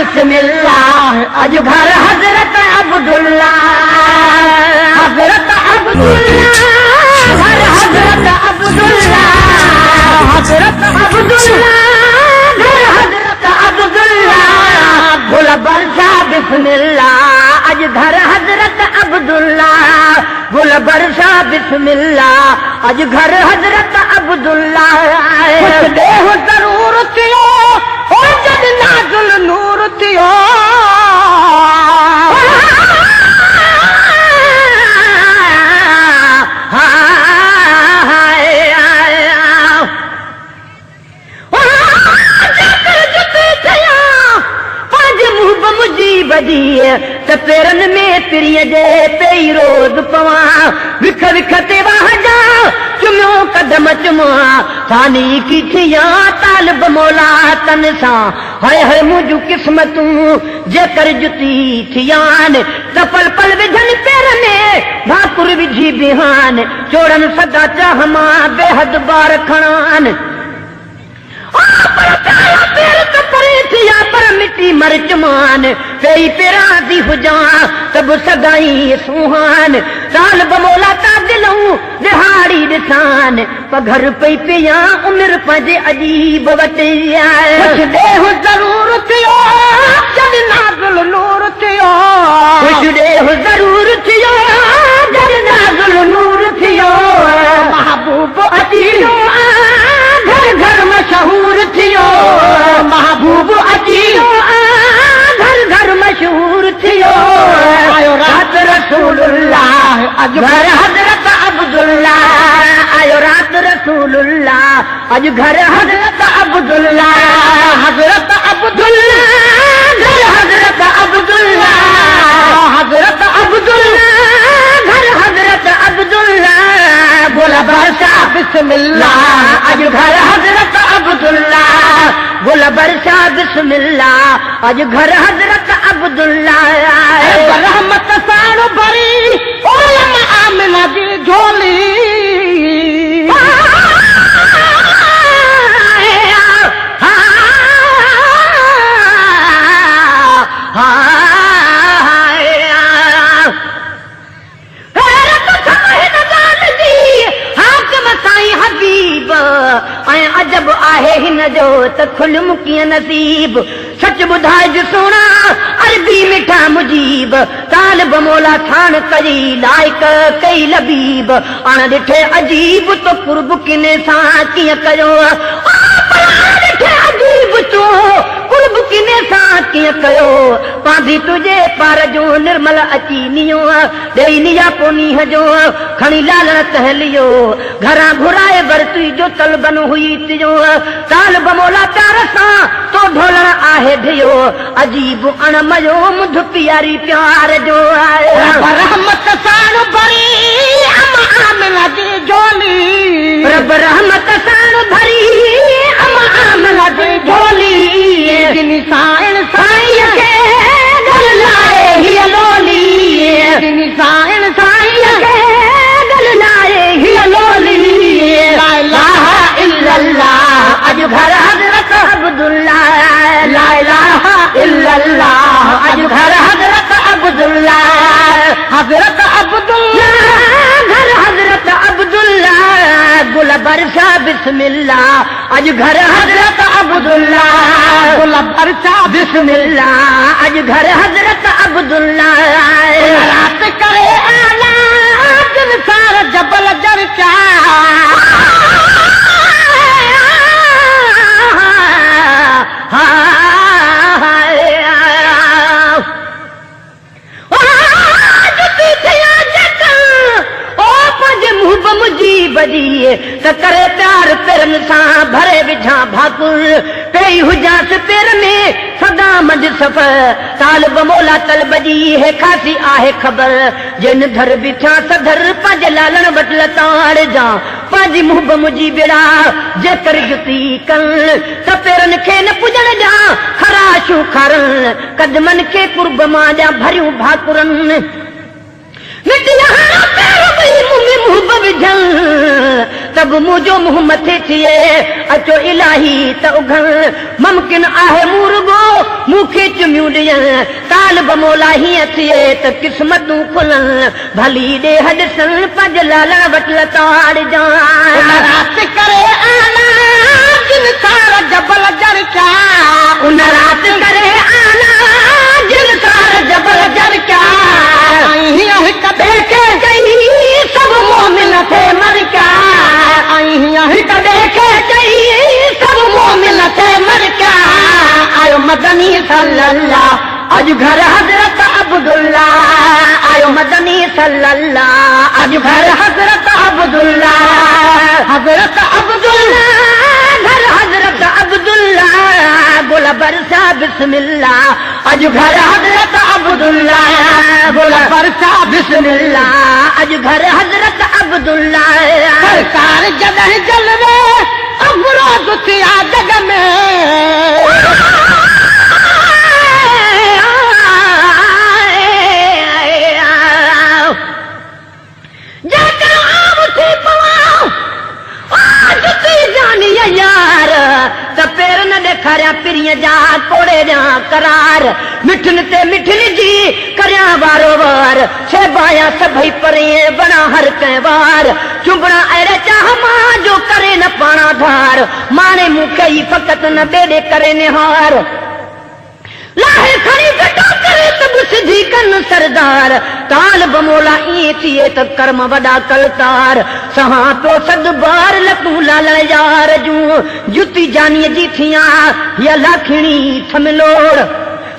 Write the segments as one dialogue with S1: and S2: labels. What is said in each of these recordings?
S1: बिस्मिल्लाह अज घर हजरत अब्दुल्ला घर हजरत अब्दुल्ला हजरत अब्दुल्ला घर हजरत अब्दुल्ला गुल बरसा बिस्मिल्लाह अज घर हजरत अब्दुल्ला गुल बरसा बिस्मिल्लाह अज घर हजरत अब्दुल्ला देह जरूर थियो ओ जद नाजुल नूर थियो त पेरन में पिरीअ जे पेई रोज़ पवा विख विख ते वाहजा चुमियो कदम चुमा सानी की थिया तालिब मौला तन सां हाय हाय मुंहिंजूं क़िस्मतूं जेकर जुती थियान त पल पल विझनि पेर में भाकुर विझी बिहान चोड़न सदा चाह मां बेहद बार खणान पर मिट्टी मर चमान पेई पेरा दी हुजा तब सदाई सुहान साल बमोला ता दिलूं दिहाड़ी दिसान पघर पई पिया उमिर पंहिंजे अजीब वटि कुछ ॾेह ज़रूर थियो जॾ नाज़ुल नूर थियो कुछ ॾेह ज़रूर थियो जॾ नाज़ुल नूर थियो महबूब अची घर घर मशहूर थियो महबूब अची घर घर मशहूर थियो आयो रात रसूलुल्लाह अज घर हजरत अब्दुल्ला आयो रात रसूलुल्लाह अज घर हजरत अब्दुल्ला हजरत अब्दुल्ला घर हजरत अब्दुल्ला हजरत अब्दुल्ला घर हजरत अब्दुल्ला बोला बरसा बिस्मिल्लाह अज घर हजरत अब्दुल्ला बोला बरसा बिस्मिल्लाह अज घर हजरत अब्दुल्ला रहमत साण भरी ओलम आमिना जी झोली अजब आहे हिन जो त खुलम कीअं नसीब सच ॿुधाइज सोना अरबी मिठा मुजीब तालिब मौला थान कई लाइक कई लबीब अण ॾिठे अजीब तो कुर्ब किने सां कीअं कयो ॾिठे अजीब तो कुर्ब किने सां कीअं कयो पांधी तुझे पार जो निर्मल अची नियो ॾेई निया पोनीह जो खणी लालण तहलियो घरां घुराए वरती जो तलबन हुई तियो तालिब मौला प्यार सां तो ढोलण आहे धियो अजीब अण मयो मुध प्यारी प्यार जो आहे रहमत साण भरी अम आमिना जी झोली रब रहमत साण भरी अम आमिना जी झोली जिनी साइण साईं खे गल लाए हिय लोली जिनी साइण साईं खे गल लाए हिय लोली ला इलाहा इल्लल्लाह अज घर हजरत अब्दुल्ला ला इलाहा इल्लल्लाह अज घर हजरत अब्दुल्ला हजरत अब्दुल्ला घर हजरत अब्दुल्ला गुल बरसा बिस्मिल्लाह अज घर हजरत अब्दुल्ला गुल बरसा बिस्मिल्लाह अज घर हजरत अब्दुल्ला रात करे आला दिन सार जबल जरचा त करे प्यार पेरनि सां भरे विझां भाकुर पेई हुजांस पेर में सदा मंझि सफ़र तालिब मौला तलब जी हे ख़ासी आहे ख़बर जिन धर बिठा सधर पंहिंजे लालण वटि लताड़ जा पंहिंजी मुंहब मुंहिंजी बेड़ा जेकर जुती कनि त पेरनि खे न पुॼण ॾियां ख़राशूं खारनि कदमनि खे कुर्ब मां ॾियां भरियूं भाकुरनि तब मुझो मुंह मथे थिए अचो इलाही त उघण मुमकिन आहे मुर्गो मूंखे चुमियूं ताल बमोला हीअं थिए त क़िस्मतूं खुलनि भली ॾे हॾसनि पंज लाला वट लताड़ जान
S2: राति करे आला जिन सार जबल जरचा
S1: उन राति करे आला जिन सार जबल जरचा
S2: हीअं हिक ॿिए
S1: खे चई सभु मोमिन थे मर क्या
S2: हीअं हिक
S1: ॿिए खे चई सभु मोमिन थे मर क्या आयो मदनी सल्लल्लाह अॼु घर हज़रत अब्दुल्ला आयो मदनी सल्लल्लाह अॼु घर हज़रत अब्दुल्ला
S2: हज़रत अब्दुल्ला
S1: घर हज़रत अब्दुल्ला गुल बरसा बिस्मिल्लाह अॼु घर हज़रत अब्दुल्ला गुल
S2: बरसा
S1: बिस्मिल्लाह अॼु घर हज़रत अब्दुल्ला
S2: सरकार जॾहिं जलवे अफरोज़ थिया जग में
S1: यार त पेर न ॾेखारिया पिरीअ जा कोड़े ॾियां करार मिठन ते मिठन जी करियां वारो वार छेबाया सभई परे बणा हर कंहिं वार चुंबड़ा अहिड़े चाह मां जो करे न पाणा धार माने मूंखे ई फ़क़ति न ॿेड़े करे निहार लाहे खणी कटो करे त सिधी कन सरदार ताल बमोला ईअं थिए त कर्म वॾा कलतार सहां पियो सद बार लकूं लालण यार जूं जुती जानीअ जी थियां या लाखिणी थमिलोड़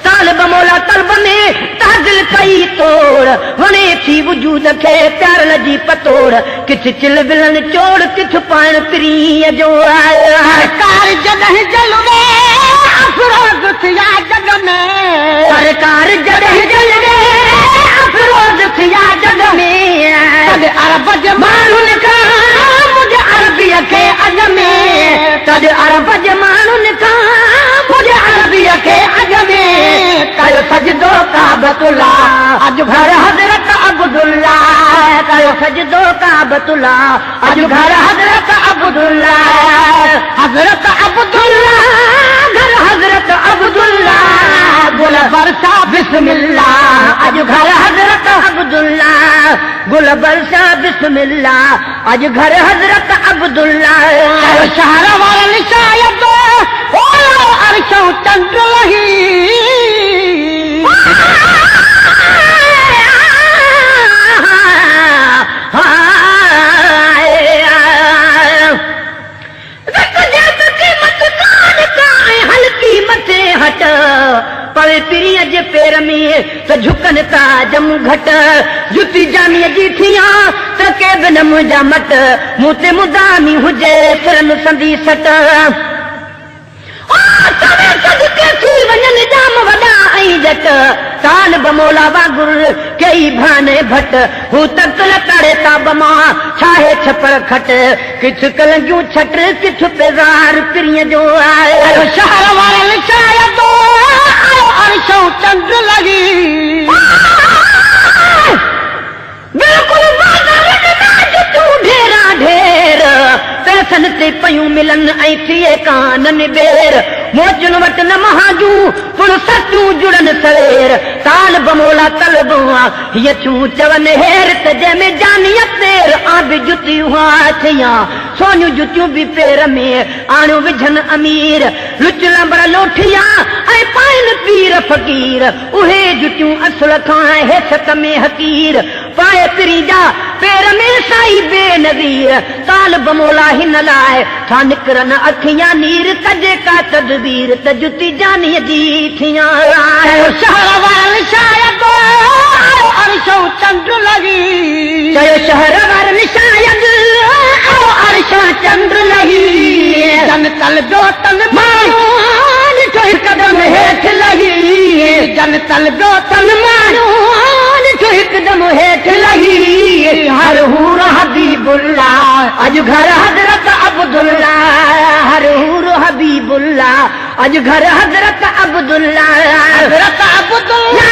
S1: ताल बमोला तलब में तादिल कई तोड़ वणे थी वजूद खे प्यार जी पतोड़ किथ चिल विलन चोड़ किथ पाइण प्रीअ जो
S2: सरकार जॾहिं जलवे अफरोज़ थिया जग में
S1: सरकार जॾहिं जलवे अफरोज़ थिया जग में
S2: तॾहिं अरब जे
S1: माण्हुनि खां मुंहिंजे अरबीअ खे अॻ में तॾहिं अरब जे माण्हुनि खां मुंहिंजे अरबीअ खे अॻ में कयो सजदो काबतुल्ला अॼु घर हज़रत अब्दुल्ला कयो सजदो काबतुल्ला अॼु घर हज़रत अब्दुल्ला
S2: हज़रत अब्दुल्ला
S1: घर हज़रत अब्दुल्ला गुल
S2: बरसा
S1: बिस्मिल्लाह अॼु घर हज़रत अब्दुल्ला गुल बरसा बिस्मिल्लाह अॼु घर हज़रत अब्दुल्ला
S2: शहर वारनि शायद अर्शों चंड लही
S1: हल्की मथे हट पवे पिरीअ जे पेर में त झुकनि था जम घट जुती जानीअ जी थियां त के बि न मुंहिंजा मट मूं ते मुदानी हुजे सिरन संदी सट वञनि जाम वॾा ऐं जट ताल बमोला वागुर कई भाने भट हू तक लताड़े था बमा छाहे छपर खट किथ कलंगियूं छट किथ पेज़ार पिरीअ जो आयो
S2: शहर वारनि शायद अर्शों चंड लही
S1: बिल्कुलु तूं ढेरा ढेर पैसनि ते पयूं मिलनि ऐं थिए काननि बेर मोचुनि वटि न महाजूं फुर्सतूं जुड़नि सवेर ताल बमोला तलबूं हीअ चूं चवनि हेर त जंहिंमें जानीअ तेर आबि जुतियूं थियां सोनियूं जुतियूं बि पेर में आणियूं विझनि अमीर लुच लंबड़ लोठिया ऐं पाइनि पीर फ़कीर उहे जुतियूं असुल खां हेठि में हकीर पाए पिरी जा पेर में साई बेनज़ीर ताल बमोला हिन लाइ था निकिरनि अखियां नीर कजे का तदबीर त जुती जानीअ जी थियां
S2: शहर वारनि शायद अर्शों चंड लही
S1: चयो शहर वारनि शायद अर्शों चंड लही
S2: जन तल जो तन माण्हू
S1: ॾिठो हिकदम हेठि लही
S2: जन तल जो तन माण्हू
S1: ॾिठो हिकदम हेठि लही हर हूर हबीबुल्ला अॼु घर हज़रत अब्दुल्ला हर हूर हबीबुल्ला अॼु घर हज़रत अब्दुल्ला
S2: हज़रत अब्दुल्ला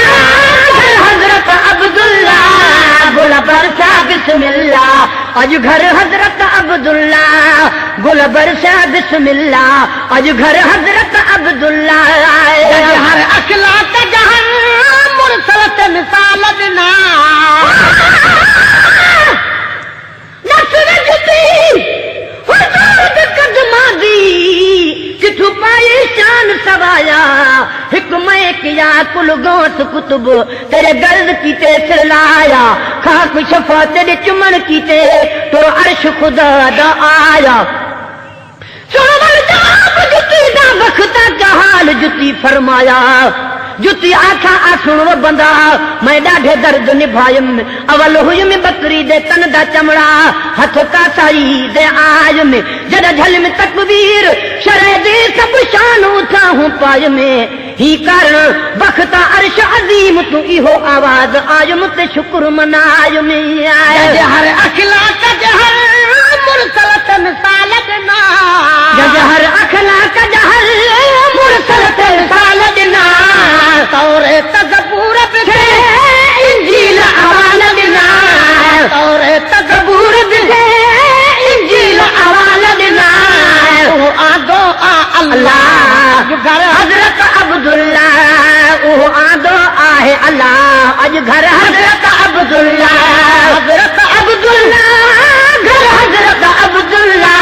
S1: हज़रत अब्दुल्ला गुल बरसा बिस्मिल्लाह अॼु घर हज़रत अब्दुल्ला गुल बरसा बिस्मिल्लाह अॼु घर हज़रत अब्दुल्ला
S2: हर अखलाक जहां
S1: कुल गौस कुतुब तेरे गर्द कीते सिर लाया खाक शफा तेरे चुमन कीते तो अर्श खुदा दा आया सुन वलजाब जुती दा वक्ता जहाल जुती फरमाया जुती आखा आसुण वो बंदा मैं डाढे दर्द निभायम अवल हुई में बकरी दे तन दा चमड़ा हथ का साई दे आज में जद झल में तकबीर शरह दे सब शान उठा हूँ पाय में ही कारण बख्ता अर्श अजीम तू इहो आवाज आयम ते शुक्र मनाय में आया
S2: जहर अखलाक जहर मुरसलतन सालदना
S1: जहर अखलाक जहर मुरसलतन सालदना
S2: तौरे तज़बूर बिखे
S1: इंजील अवालदना
S2: तौरे तज़बूर
S1: बिखे इंजील अवालदना
S2: ओ आदो आ अल्लाह घर
S1: हजरत अब्दुल्ला ओ आदो आहे अल्लाह अज घर हजरत अब्दुल्ला
S2: हजरत
S1: अब्दुल्ला घर हजरत अब्दुल्ला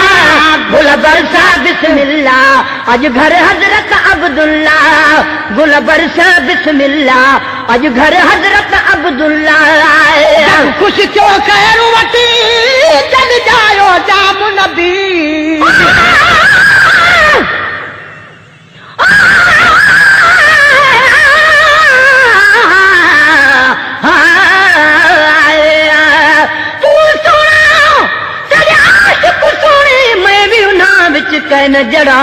S1: गुल बरसा बिस्मिल्लाह अज घर हजरत अब्दुल्ला गुल बरसा बिस्मिल्लाह अज घर हजरत अब्दुल्ला
S2: खुश थियो खैर वठी चल जायो जाम नबी
S1: कैन जड़ा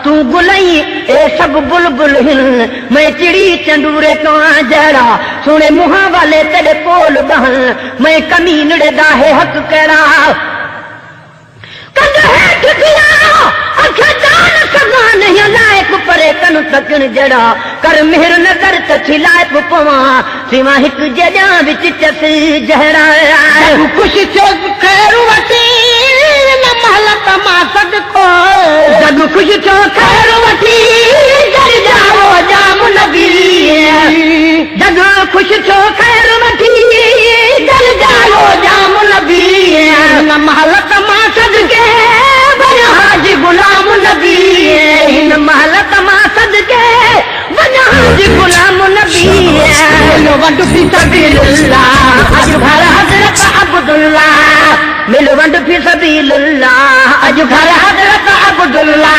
S1: तू गुलई ए सब बुलबुल हिल मैं चिड़ी चंदूरे तो जड़ा सुने मुहा वाले तेरे कोल बहन मैं कमीनड़े दाहे हक करा नहीं लायक परे कन तकन जड़ा कर मेहर नजर तछिलाए पवा सिवा हिक जड़ा विच चस जहरा
S2: खुश थियो खैर वठी न महलत मा सदको
S1: जग खुश थियो खैर वठी जल जाओ जाम नबी जग खुश थियो खैर वठी जल जाओ जाम नबी
S2: न महलत मा
S1: सदके बन हाजी गुलाम नबी इन महलत मा सदके बन हाजी गुलाम नबी
S2: लो वंड फी सबीलुल्लाह
S1: अज घर हजरत अब्दुल्ला मिल वंड फी सबीलुल्लाह अज घर हजरत अब्दुल्ला